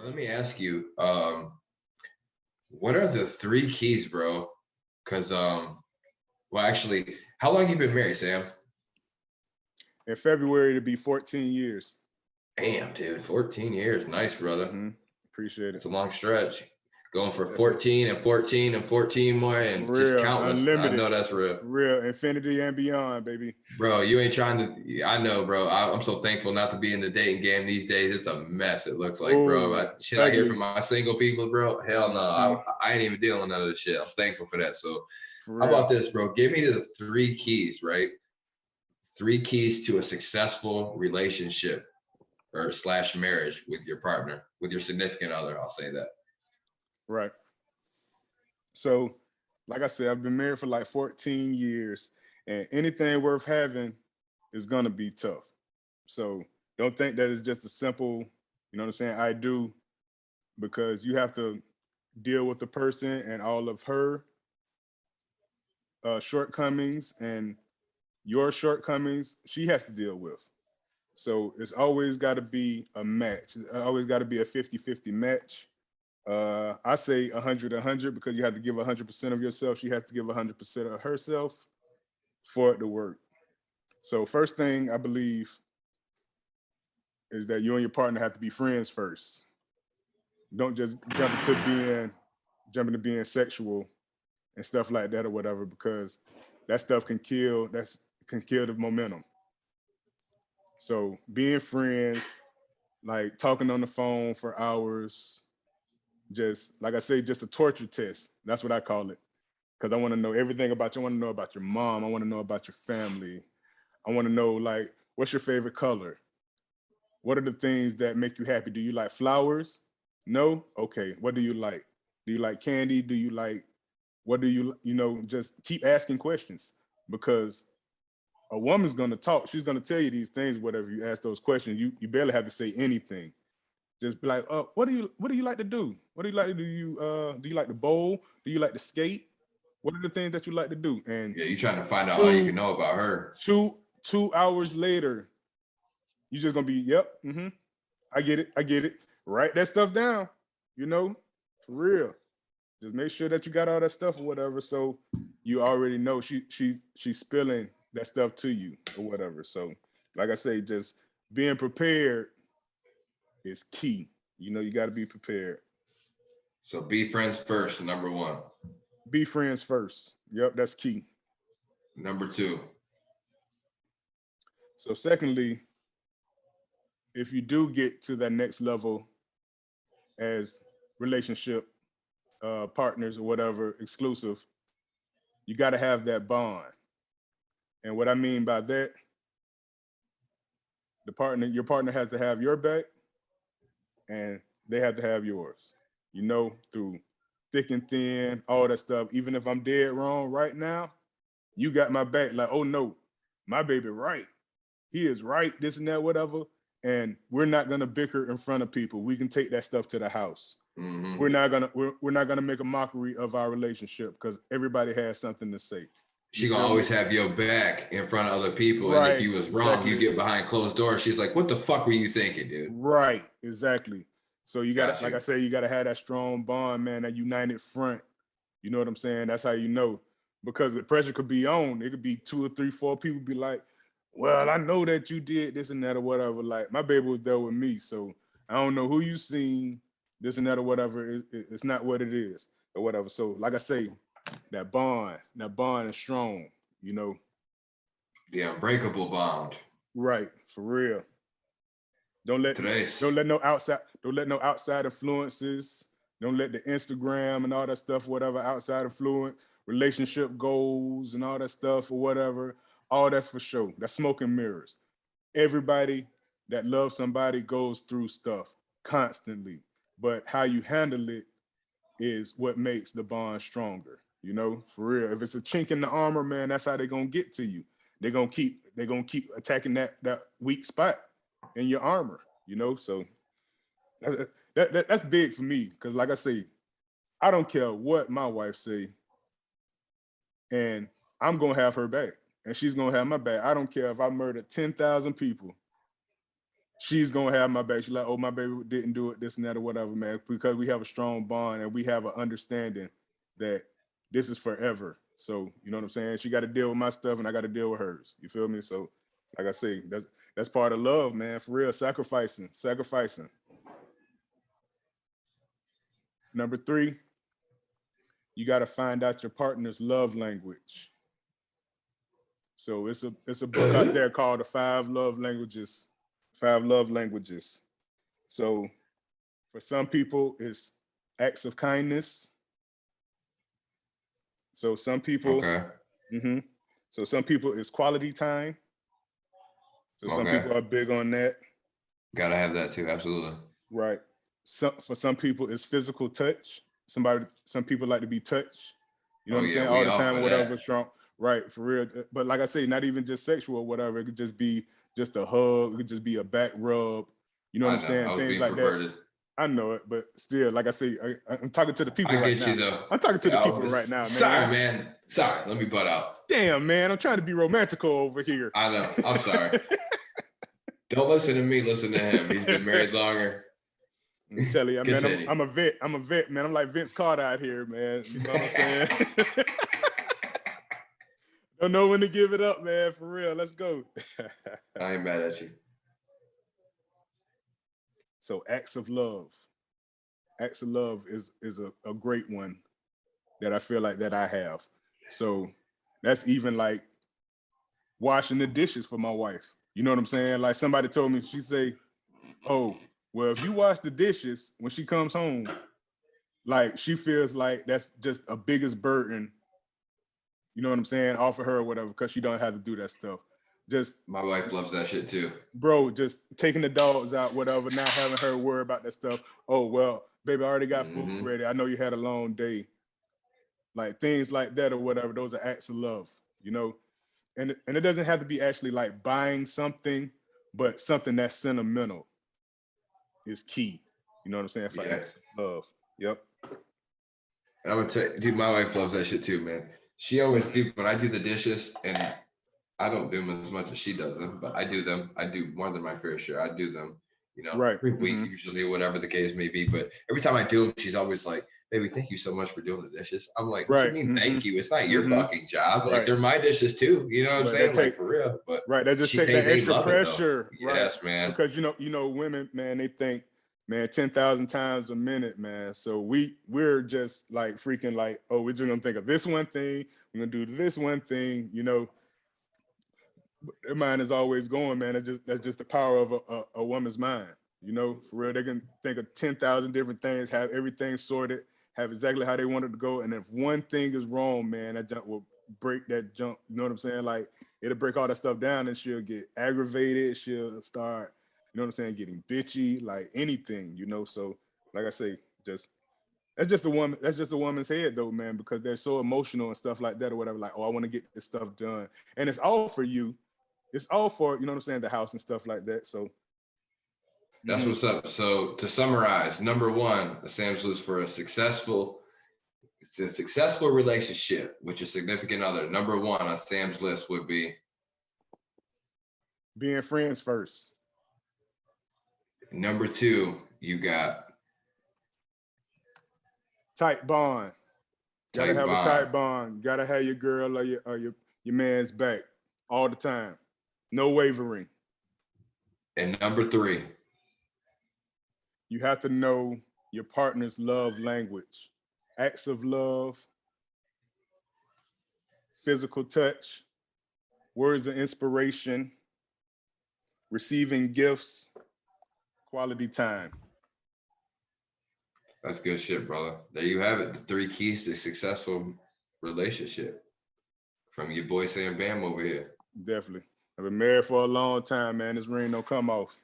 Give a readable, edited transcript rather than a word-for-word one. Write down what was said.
let me ask you, what are the three keys, bro? Because well, actually, how long you been married, Sam? In February, it'll be 14 years. Damn, dude, 14 years. Nice, brother. Appreciate It's it. a long stretch. Going for 14 and 14 and 14 more For and just real, countless. I unlimited. know that's real. For real, infinity and beyond, baby. Bro, you ain't trying to. I know, bro. I'm so thankful not to be in the dating game these days. It's a mess. It looks like, bro. Shit I hear from my single people, bro. Hell no. I ain't even dealing with none of this shit. I'm thankful for that. So, how about this, bro? Give me the three keys, right? Three keys to a successful relationship or / marriage with your partner, with your significant other. I'll say that. Right. So, like I said, I've been married for like 14 years, and anything worth having is gonna be tough. So don't think that it's just a simple, you know what I'm saying, I do, because you have to deal with the person and all of her shortcomings and your shortcomings she has to deal with. So it's always got to be a match. It's always got to be a 50-50 match. I say 100-100 because you have to give 100% of yourself. She has to give 100% of herself for it to work. So first thing I believe is that you and your partner have to be friends first. Don't just jump into being sexual and stuff like that or whatever, because that stuff can kill the momentum. So being friends, like talking on the phone for hours, just like I say, just a torture test. That's what I call it. Because I want to know everything about you. I want to know about your mom. I want to know about your family. I want to know, like, what's your favorite color? What are the things that make you happy? Do you like flowers? No? Okay. What do you like? Do you like candy? Do you like, what do you, just keep asking questions, because a woman's going to talk. She's going to tell you these things, whatever you ask those questions. You barely have to say anything. Just be like, what do you like to do? What do you like to do? Do you like to bowl? Do you like to skate? What are the things that you like to do? And yeah, you trying to find out all you can know about her. 2 hours later, you're just gonna be, yep, I get it. Write that stuff down, for real. Just make sure that you got all that stuff or whatever, so you already know she's spilling that stuff to you or whatever. So, like I say, just being prepared is key. You got to be prepared. So be friends first, number one. Be friends first. Yep, that's key. Number two. So secondly, if you do get to that next level as relationship partners or whatever, exclusive, you got to have that bond. And what I mean by that, your partner has to have your back, and they have to have yours. Through thick and thin, all that stuff. Even if I'm dead wrong right now, you got my back. Like, oh no, my baby right. He is right, this and that, whatever. And we're not gonna bicker in front of people. We can take that stuff to the house. Mm-hmm. We're not gonna make a mockery of our relationship, because everybody has something to say. She gonna always have your back in front of other people. Right, and if you was wrong, you get behind closed doors. She's like, what the fuck were you thinking, dude? Right, exactly. So you gotta, like I say, you gotta have that strong bond, man, that united front. You know what I'm saying? That's how you know. Because the pressure could be on. It could be 2 or 3, 4 people be like, well, I know that you did this and that or whatever. Like, my baby was there with me, so I don't know who you seen, this and that or whatever. It's not what it is or whatever. So, like I say, that bond is strong, The unbreakable bond. Right, for real. Don't let no outside influences. Don't let the Instagram and all that stuff, whatever, outside influence, relationship goals and all that stuff or whatever. All that's for show. That's smoke and mirrors. Everybody that loves somebody goes through stuff constantly, but how you handle it is what makes the bond stronger. For real. If it's a chink in the armor, man, that's how they're gonna get to you. They're gonna keep attacking that weak spot in your armor. So that's big for me, because like I say, I don't care what my wife say, and I'm gonna have her back, and she's gonna have my back. I don't care if I murdered 10,000 people. she's gonna have my back. She's like, oh, my baby didn't do it, this and that or whatever, man, because we have a strong bond and we have an understanding that this is forever. So you know what I'm saying? She got to deal with my stuff and I got to deal with hers. You feel me? So like I say, that's part of love, man, for real. Sacrificing. Number 3, you got to find out your partner's love language. So it's a book out there called The 5 Love Languages. 5 Love Languages. So for some people, it's acts of kindness. So some people, So some people it's quality time. So some people are big on that. Gotta have that too, absolutely. Right. For some people, it's physical touch. Some people like to be touched. You know what I'm saying? All the time, whatever, strong. Right, for real. But like I say, not even just sexual or whatever. It could just be just a hug. It could just be a back rub. You know what I'm saying? Things like that. I know it, but still, like I say, I'm talking to the people right now. I get you though. I'm talking to the people right now, man. Sorry, man. Sorry, let me butt out. Damn, man. I'm trying to be romantical over here. I know. I'm sorry. Don't listen to me. Listen to him. He's been married longer. I'm telling you, man. I'm a vet. I'm a vet, man. I'm like Vince Carter out here, man. You know what I'm saying? Don't know when to give it up, man. For real. Let's go. I ain't mad at you. So acts of love. Acts of love is a great one that I feel like that I have. So that's even like washing the dishes for my wife. You know what I'm saying? Like somebody told me, she say, oh, well, if you wash the dishes when she comes home, like she feels like that's just a biggest burden, you know what I'm saying, off of her or whatever, because she don't have to do that stuff. Just my wife loves that shit too. Bro, just taking the dogs out, whatever, not having her worry about that stuff. Oh, well, baby, I already got food ready. I know you had a long day. Like things like that or whatever, those are acts of love, you know? And it doesn't have to be actually like buying something, but something that's sentimental is key. You know what I'm saying? For acts of love. Yep. And I'm gonna tell you, dude, my wife loves that shit too, man. She always do when I do the dishes, and I don't do them as much as she does them, but I do them. I do more than my fair share. I do them, you know, every week usually, whatever the case may be. But every time I do them, she's always like, baby, thank you so much for doing the dishes. I'm like, what you mean thank you? It's not your fucking job. Like they're my dishes too. You know what I'm saying? Like for real. But that just take that extra pressure. Yes, man. Because you know, women, man, they think, man, 10,000 times a minute, man. So we're just like freaking like, oh, we're just gonna think of this one thing. We're gonna do this one thing, you know. Their mind is always going, man. That's just the power of a woman's mind, you know. For real, they can think of 10,000 different things, have everything sorted, have exactly how they want it to go. And if one thing is wrong, man, that junk will break that junk. You know what I'm saying? Like it'll break all that stuff down, and she'll get aggravated. She'll start, you know what I'm saying, getting bitchy, like anything, you know. So, like I say, that's just a woman's head though, man, because they're so emotional and stuff like that or whatever. Like, oh, I want to get this stuff done, and it's all for you. It's all for, you know what I'm saying, the house and stuff like that. So that's what's up. So to summarize, number 1, Sam's list for a successful relationship, which is significant other. Number 1 on Sam's list would be being friends first. Number 2, you got tight bond. Gotta have a tight bond. Gotta have your girl or your man's back all the time. No wavering. And number 3, you have to know your partner's love language. Acts of love, physical touch, words of inspiration, receiving gifts, quality time. That's good shit, brother. There you have it. The 3 keys to successful relationship from your boy Sam Bam over here. Definitely. I've been married for a long time, man. This ring don't come off.